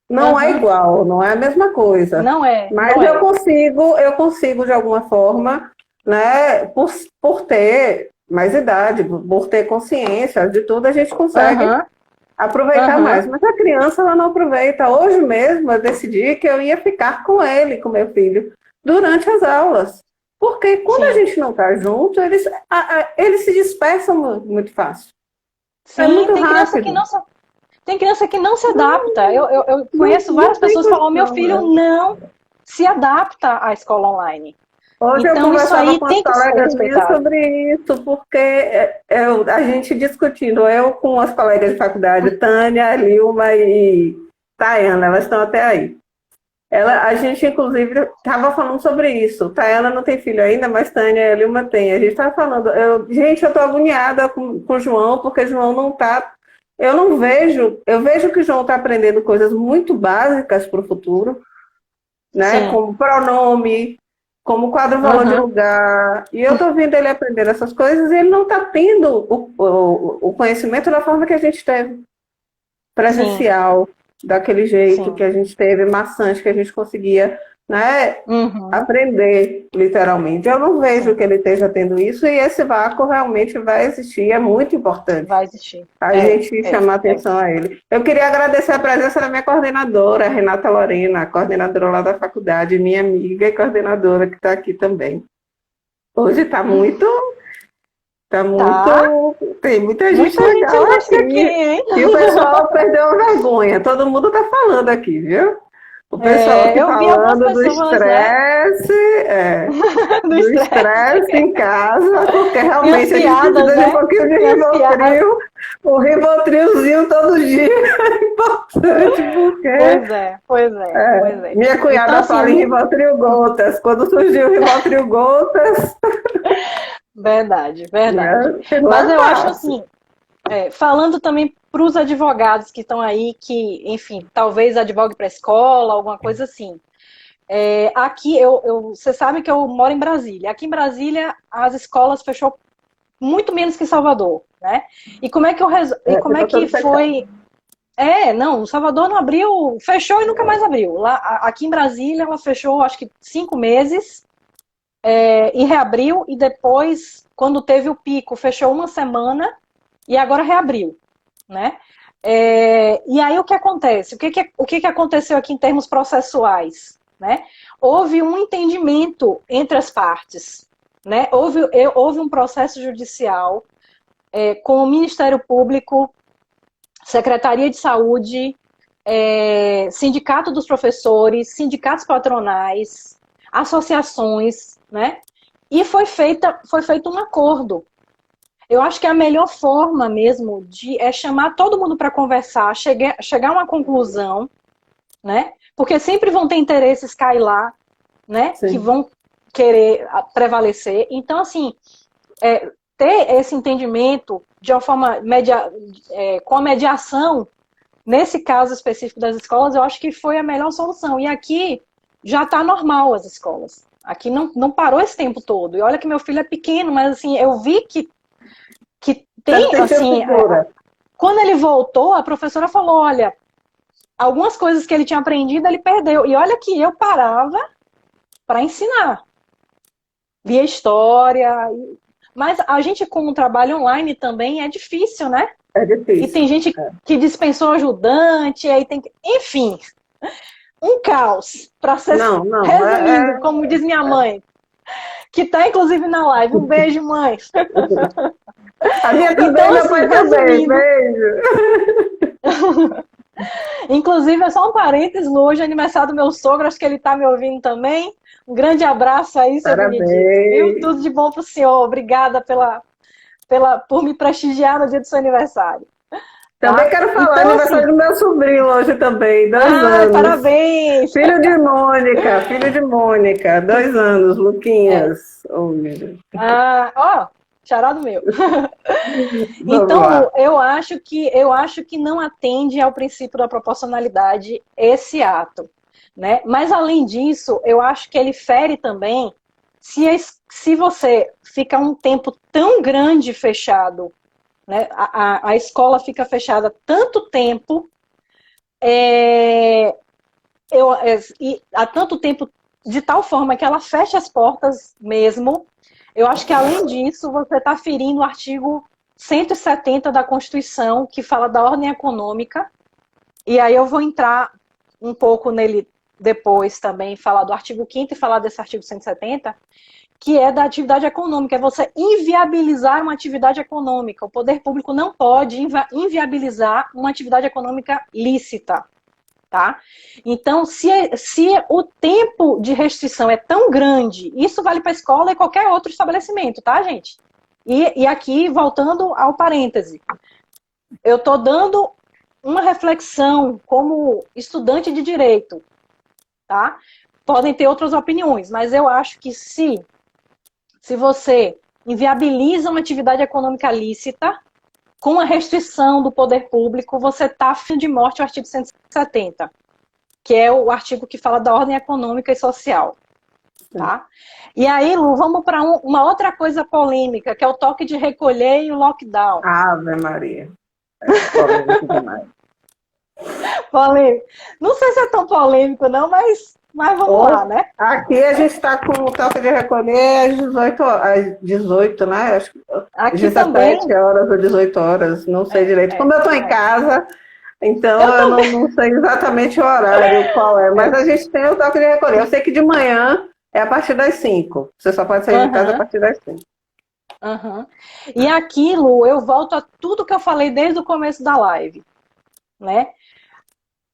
não é igual, não é a mesma coisa. Não é. Mas não eu consigo de alguma forma, né, por ter mais idade, por ter consciência de tudo, a gente consegue aproveitar mais. Mas a criança, ela não aproveita. Hoje mesmo eu decidi que eu ia ficar com ele, com meu filho, durante as aulas. Porque quando a gente não está junto, eles se dispersam muito fácil. Sim, muito tem rápido. Tem criança que não se adapta. Eu conheço várias pessoas que falam, meu filho não se adapta à escola online. Hoje então, eu conversava com as colegas minhas respeitado. sobre isso, porque a gente discutindo, eu com as colegas de faculdade, Tânia, Lilma e Tayana, elas estão até aí. A gente, inclusive, estava falando sobre isso. Tayana não tem filho ainda, mas Tânia e Lilma tem. A gente estava falando, eu estou agoniada com o João, porque João não está... Eu vejo que o João está aprendendo coisas muito básicas para o futuro, né? Como pronome, como quadro-valor de lugar. E eu estou vendo ele aprender essas coisas e ele não está tendo o conhecimento da forma que a gente teve. Presencial, daquele jeito que a gente teve, maçante, que a gente conseguia, né, aprender, literalmente. Eu não vejo que ele esteja tendo isso e esse vácuo realmente vai existir, é muito importante. Vai existir. A gente chamar atenção a ele. Eu queria agradecer a presença da minha coordenadora, Renata Lorena, coordenadora lá da faculdade, minha amiga e coordenadora que está aqui também. Hoje está muito... Tem muita gente legal aqui. E o pessoal perdeu a vergonha. Todo mundo está falando aqui, viu? O pessoal aqui falando do estresse, do estresse em casa, porque realmente a gente precisa de um pouquinho de Rivotril. O Rivotrilzinho todo dia é importante, porque... Pois é. Minha cunhada então, fala em Rivotril gotas. Quando surgiu o Rivotril gotas... Verdade. Mas eu acho assim, falando também para os advogados que estão aí, que, enfim, talvez advogue para a escola, alguma coisa assim. Aqui, você sabe que eu moro em Brasília. Aqui em Brasília, as escolas fechou muito menos que Salvador, né? E como é que foi... Não, Salvador não abriu, fechou e nunca mais abriu. Aqui em Brasília, ela fechou, acho que 5 meses, e reabriu, e depois, quando teve o pico, fechou 1 semana, e agora reabriu, né? E aí o que acontece? O que aconteceu aqui em termos processuais, né? Houve um entendimento entre as partes, né? Houve um processo judicial com o Ministério Público, Secretaria de Saúde, Sindicato dos Professores, sindicatos patronais, associações, né? E foi feito um acordo. Eu acho que a melhor forma mesmo é chamar todo mundo para conversar, chegar a uma conclusão, né? Porque sempre vão ter interesses cair lá, né? Sim. Que vão querer prevalecer. Então, assim, ter esse entendimento de uma forma com a mediação, nesse caso específico das escolas, eu acho que foi a melhor solução. E aqui já está normal as escolas. Aqui não parou esse tempo todo. E olha que meu filho é pequeno, mas assim, eu vi que tem, assim, quando ele voltou, a professora falou, olha, algumas coisas que ele tinha aprendido, ele perdeu. E olha que eu parava para ensinar. Via história. Mas a gente, com o trabalho online também, é difícil, né? É difícil. E tem gente que dispensou ajudante, aí tem que... Enfim, um caos. Para ser resumindo, como diz minha mãe, que está inclusive na live. Um beijo, mãe. A minha também, então, meu pai também. Beijo. Inclusive, é só um parênteses, hoje é aniversário do meu sogro, acho que ele está me ouvindo também. Um grande abraço aí, seu Benedito, viu? Tudo de bom pro senhor. Obrigada por me prestigiar no dia do seu aniversário. Também quero falar, então, aniversário do meu sobrinho hoje também, 2 anos. Parabéns! Filho de Mônica, 2 anos, Luquinhas. Oh, meu Deus. Charado meu. Então, eu acho que não atende ao princípio da proporcionalidade esse ato, né? Mas, além disso, eu acho que ele fere também se você fica um tempo tão grande fechado, né? A escola fica fechada tanto tempo, há tanto tempo, de tal forma que ela fecha as portas mesmo. Eu acho que, além disso, você está ferindo o artigo 170 da Constituição, que fala da ordem econômica, e aí eu vou entrar um pouco nele depois também, falar do artigo 5º e falar desse artigo 170, que é da atividade econômica, é você inviabilizar uma atividade econômica. O poder público não pode inviabilizar uma atividade econômica lícita. Tá? Então, se o tempo de restrição é tão grande, isso vale para a escola e qualquer outro estabelecimento, tá, gente? E aqui, voltando ao parêntese, eu estou dando uma reflexão como estudante de direito, tá? Podem ter outras opiniões, mas eu acho que se você inviabiliza uma atividade econômica lícita, com a restrição do poder público, você está fim de morte o artigo 170, que é o artigo que fala da ordem econômica e social. Tá? E aí, Lu, vamos para uma outra coisa polêmica, que é o toque de recolher e o lockdown. Ave Maria. Polêmico demais. Polêmico. Não sei se é tão polêmico, não, mas vamos lá, né? Aqui a gente está com o toque de recolher às 18, né? Acho que aqui 17 também. horas ou 18 horas, não sei direito. Como eu estou em casa, então eu não sei exatamente o horário qual é. Mas a gente tem o toque de recolher. Eu sei que de manhã é a partir das 5. Você só pode sair de casa a partir das 5. E aquilo, eu volto a tudo que eu falei desde o começo da live, né?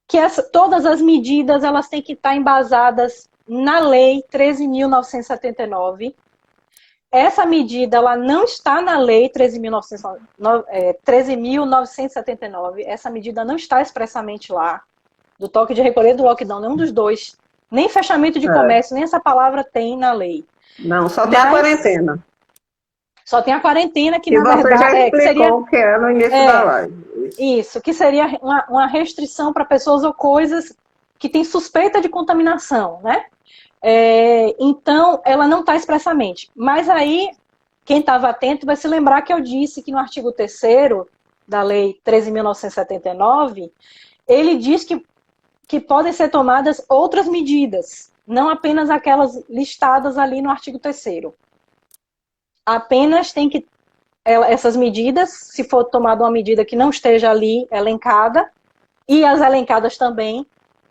Que todas as medidas elas têm que estar embasadas na Lei 13.979. Essa medida ela não está na Lei 13.979. Essa medida não está expressamente lá. Do toque de recolher do lockdown, nenhum dos dois. Nem fechamento de comércio, nem essa palavra tem na lei. Não, só tem a quarentena. Só tem a quarentena, que na verdade já explicou que é no início da live. Isso, que seria uma restrição para pessoas ou coisas que têm suspeita de contaminação, né? Então, ela não está expressamente. Mas aí, quem estava atento vai se lembrar que eu disse que no artigo 3º da Lei 13.979, ele diz que podem ser tomadas outras medidas, não apenas aquelas listadas ali no artigo 3º. Apenas tem que essas medidas, se for tomada uma medida que não esteja ali elencada, e as elencadas também,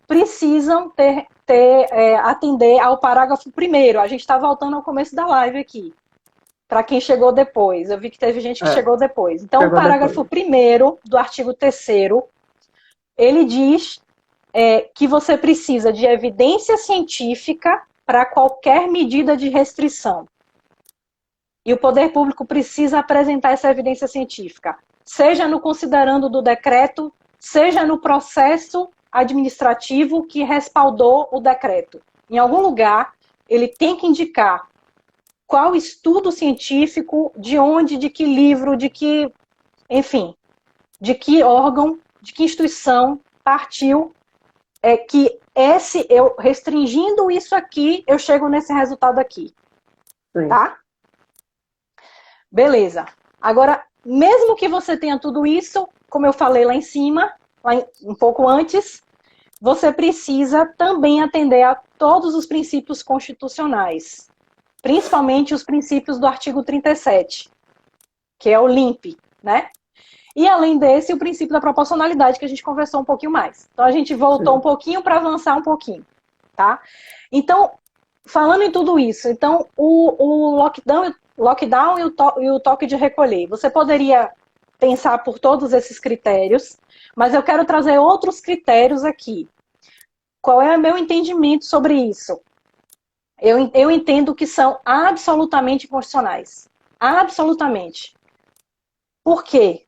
precisam atender ao parágrafo 1º. A gente está voltando ao começo da live aqui, para quem chegou depois. Eu vi que teve gente que chegou depois. Então, o parágrafo 1º do artigo 3º, ele diz que você precisa de evidência científica para qualquer medida de restrição. E o poder público precisa apresentar essa evidência científica, seja no considerando do decreto, seja no processo administrativo que respaldou o decreto. Em algum lugar ele tem que indicar qual estudo científico, de onde, de que livro, de que, enfim, de que órgão, de que instituição partiu, que eu restringindo isso aqui, eu chego nesse resultado aqui. Sim. Tá? Beleza. Agora, mesmo que você tenha tudo isso, como eu falei lá em cima, um pouco antes, você precisa também atender a todos os princípios constitucionais, principalmente os princípios do artigo 37, que é o LIMP, né? E, além desse, o princípio da proporcionalidade, que a gente conversou um pouquinho mais. Então, a gente voltou um pouquinho para avançar um pouquinho, tá? Então, falando em tudo isso, então, o lockdown e o toque de recolher, você poderia pensar por todos esses critérios, mas eu quero trazer outros critérios aqui. Qual é o meu entendimento sobre isso? Eu entendo que são absolutamente constitucionais. Absolutamente. Por quê?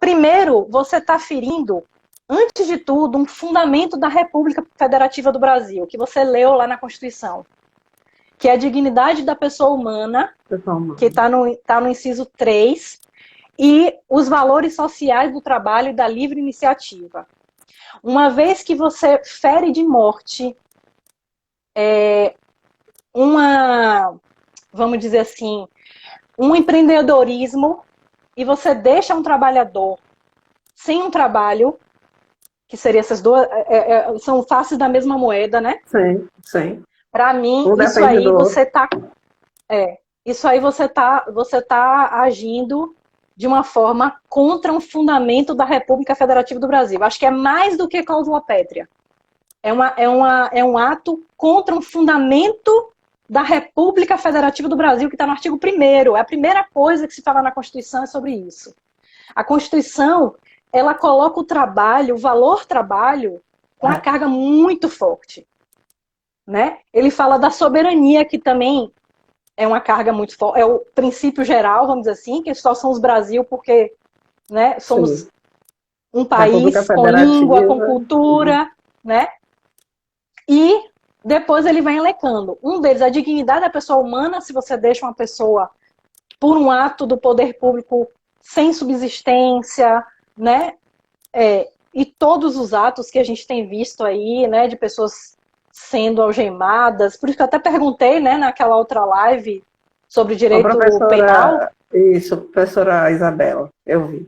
Primeiro, você está ferindo, antes de tudo, um fundamento da República Federativa do Brasil, que você leu lá na Constituição, que é a dignidade da pessoa humana, que está no inciso 3, e os valores sociais do trabalho e da livre iniciativa. Uma vez que você fere de morte vamos dizer assim, um empreendedorismo, e você deixa um trabalhador sem um trabalho, que seria essas duas, são faces da mesma moeda, né? Sim, sim. Para mim, isso aí você tá agindo de uma forma contra um fundamento da República Federativa do Brasil. Acho que é mais do que cláusula pétrea. É um ato contra um fundamento da República Federativa do Brasil, que está no artigo 1º. É a primeira coisa que se fala na Constituição é sobre isso. A Constituição, ela coloca o trabalho, o valor trabalho, com uma carga muito forte. Né? Ele fala da soberania, que também é uma carga muito forte. É o princípio geral, vamos dizer assim, que só somos Brasil porque, né, somos um país com língua, com cultura, né? E depois ele vai elencando. Um deles, a dignidade da pessoa humana, se você deixa uma pessoa por um ato do poder público sem subsistência, né? E todos os atos que a gente tem visto aí, né, de pessoas sendo algemadas. Por isso que eu até perguntei, né, naquela outra live sobre direito penal. Isso, professora Isabela, eu vi.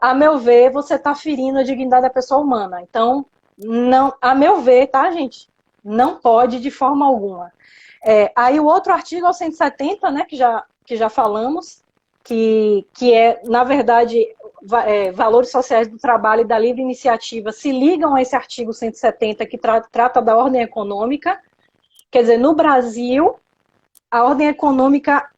A meu ver, você está ferindo a dignidade da pessoa humana. Então, não, a meu ver, tá, gente? Não pode de forma alguma. Aí o outro artigo é o 170, né, que já falamos, que é, na verdade, valores sociais do trabalho e da livre iniciativa se ligam a esse artigo 170, que trata da ordem econômica. Quer dizer, no Brasil, a ordem econômica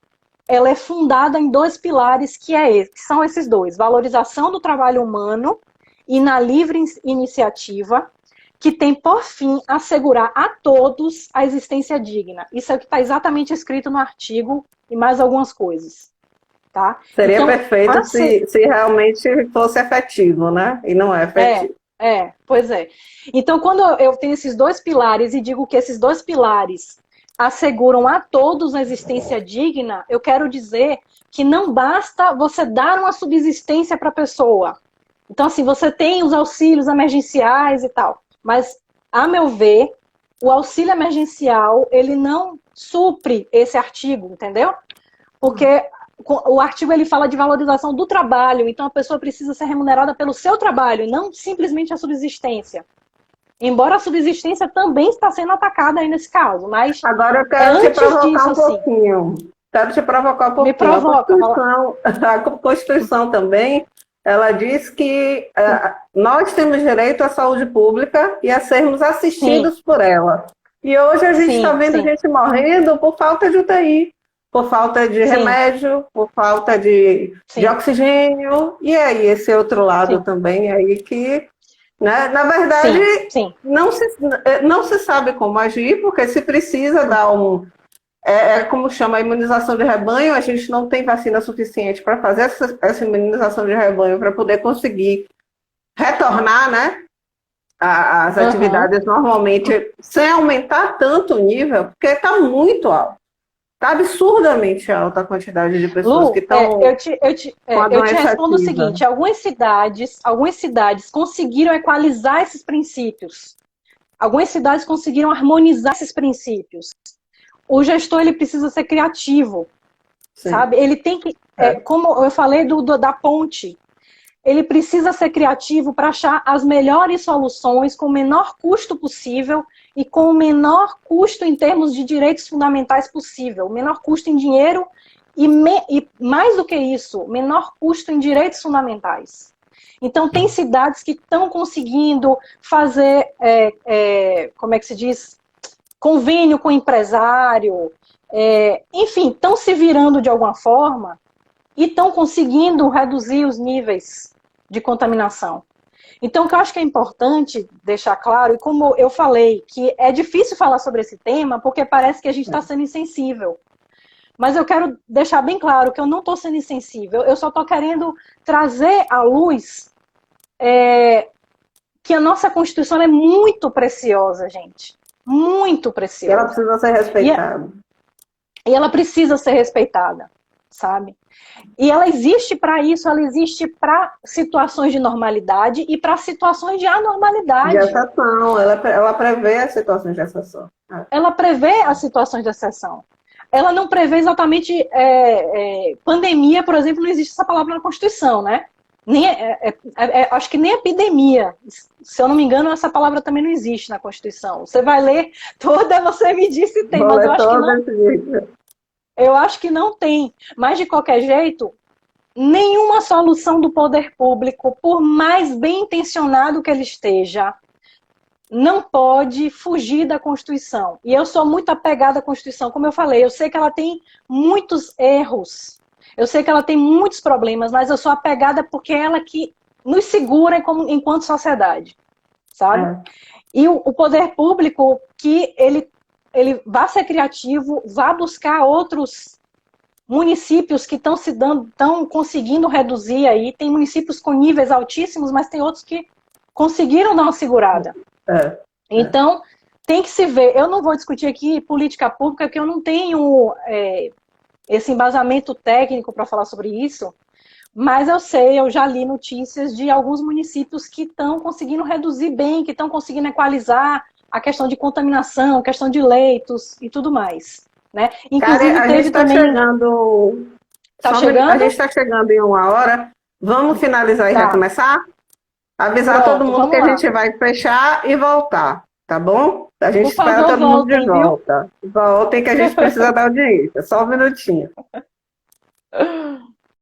ela é fundada em 2 pilares, que são esses 2, valorização do trabalho humano e na livre iniciativa, que tem por fim assegurar a todos a existência digna. Isso é o que está exatamente escrito no artigo e mais algumas coisas. Tá? Seria então, perfeito se realmente fosse efetivo, né? E não é efetivo. Pois é. Então, quando eu tenho esses 2 pilares e digo que esses 2 pilares asseguram a todos a existência digna, eu quero dizer que não basta você dar uma subsistência para a pessoa. Então, assim, você tem os auxílios emergenciais e tal, mas, a meu ver, o auxílio emergencial, ele não supre esse artigo, entendeu? Porque o artigo ele fala de valorização do trabalho, então a pessoa precisa ser remunerada pelo seu trabalho, não simplesmente a subsistência. Embora a subsistência também está sendo atacada aí nesse caso, mas agora eu quero te provocar um pouquinho. Quero te provocar um pouquinho. Me provoca. A Constituição também, ela diz que nós temos direito à saúde pública e a sermos assistidos por ela. E hoje a gente está vendo gente morrendo por falta de UTI, por falta de remédio, por falta de oxigênio. E aí, esse outro lado também, aí que, né, na verdade, não se sabe como agir, porque se precisa dar como chama a imunização de rebanho, a gente não tem vacina suficiente para fazer essa imunização de rebanho para poder conseguir retornar, né, as atividades normalmente, sem aumentar tanto o nível, porque está muito alto. Está absurdamente alta a quantidade de pessoas Lu, que estão eu te respondo o ativa. seguinte, algumas cidades conseguiram equalizar esses princípios. Algumas cidades conseguiram harmonizar esses princípios. O gestor, ele precisa ser criativo, Sim. sabe? Ele tem que, como eu falei da ponte, ele precisa ser criativo para achar as melhores soluções com o menor custo possível e com o menor custo em termos de direitos fundamentais possível, o menor custo em dinheiro e mais do que isso, menor custo em direitos fundamentais. Então, tem cidades que estão conseguindo fazer, como é que se diz, convênio com empresário, enfim, estão se virando de alguma forma e estão conseguindo reduzir os níveis de contaminação. Então, o que eu acho que é importante deixar claro, e como eu falei, que é difícil falar sobre esse tema, porque parece que a gente está sendo insensível. Mas eu quero deixar bem claro que eu não estou sendo insensível, eu só estou querendo trazer à luz que a nossa Constituição é muito preciosa, gente. Muito preciosa. E ela precisa ser respeitada. E ela precisa ser respeitada, sabe? E ela existe para isso, ela existe para situações de normalidade e para situações de anormalidade. De exceção, ela prevê as situações de exceção. Ela prevê as situações de exceção. Ela não prevê exatamente pandemia, por exemplo, não existe essa palavra na Constituição, né? Nem, acho que nem epidemia, se eu não me engano, essa palavra também não existe na Constituição. Você vai ler toda, você me diz se tem, mas eu acho que não. Eu acho que não tem. Mas, de qualquer jeito, nenhuma solução do poder público, por mais bem intencionado que ele esteja, não pode fugir da Constituição. E eu sou muito apegada à Constituição, como eu falei, eu sei que ela tem muitos erros, eu sei que ela tem muitos problemas, mas eu sou apegada porque é ela que nos segura enquanto sociedade, sabe? E o poder público, que ele vá ser criativo, vá buscar outros municípios que estão conseguindo reduzir aí. Tem municípios com níveis altíssimos, mas tem outros que conseguiram dar uma segurada. Então, tem que se ver. Eu não vou discutir aqui política pública, porque eu não tenho esse embasamento técnico para falar sobre isso, mas eu já li notícias de alguns municípios que estão conseguindo reduzir bem, que estão conseguindo equalizar a questão de contaminação, a questão de leitos e tudo mais, né? Inclusive, a gente está chegando. A gente está chegando em 1 hora. Vamos finalizar e recomeçar? Avisar todo mundo que a gente vai fechar e voltar, tá bom? A gente espera todo mundo de volta. Voltem que a gente precisa da audiência. Só um minutinho.